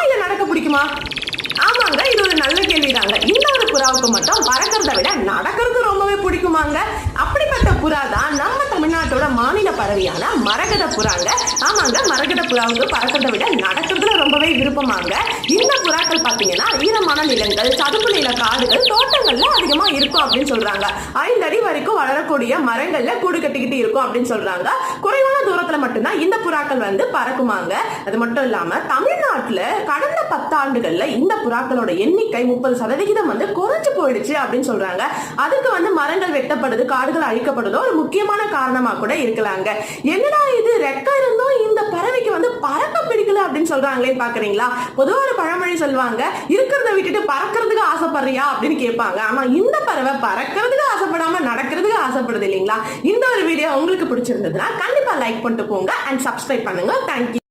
இல்ல நடக்க பிடிக்குமா? ஆமாங்க, இது ஒரு நல்ல கேள்விதாங்க. இந்த ஒரு புறாவுக்கு மட்டும் பறக்கிறத விட நடக்கிறது ரொம்பவே பிடிக்குமாங்க. அப்படிப்பட்ட புறா தான் நம்ம தமிழ்நாட்டோட மாநில பறவையான மரகத புறாங்க. ஆமாங்க, மரகத புறாவுக்கு பறக்கிறத விட நடக்கிறதுல ரொம்பவே விருப்பமாங்க. இந்த புறாக்கள் பாத்தீங்கன்னா ஈரமான நிலங்கள், சதுப்பு நில காடுகள், தோட்டங்கள்ல அதிகமா இருக்கும் அப்படின்னு சொல்றாங்க. 5 அடி வரைக்கும் வளரக்கூடிய மரங்கள்ல கூடு கட்டிக்கிட்டு இருக்கும் அப்படின்னு சொல்றாங்க. குறைவான தூரத்துல மட்டும்தான் இந்த புறாக்கள் வந்து பறக்குமாங்க. அது மட்டும் இல்லாம தமிழ்நாட்டுல கடந்த 10 ஆண்டுகள்ல இந்த புறாக்களோட எண்ணிக்கை 30% வந்து குறைஞ்சு போயிடுச்சு அப்படின்னு சொல்றாங்க. அதுக்கு வந்து மரங்கள் வெட்டப்படுது, காடுகள் அழிக்கப்படுதோ ஒரு முக்கியமான காரணமா கூட இருக்கலாங்க. என்னடா இது, ரெக்க இருந்தும் இந்த பறவைக்கு வந்து பறக்க பிடிக்கல அப்படின்னு சொல்றாங்களே பாக்குறீங்களா? பொதுவா ஒரு பழமொழி சொல்லுவாங்க, இருக்கிறத விட்டுட்டு பறக்கிறதுக்கு ஆசைப்படுறியா அப்படின்னு கேட்பாங்க. ஆனா இந்த பறவை பறக்கிறதுக்கு ஆசைப்படாம நடக்கிறதுக்கு ஆசைப்படுது இல்லைங்களா? இந்த ஒரு வீடியோ உங்களுக்கு பிடிச்சிருந்ததுன்னா கண்டிப்பா லைக் பண்ணிட்டு போங்க அண்ட் சப்ஸ்கிரைப் பண்ணுங்க. தேங்க்யூ.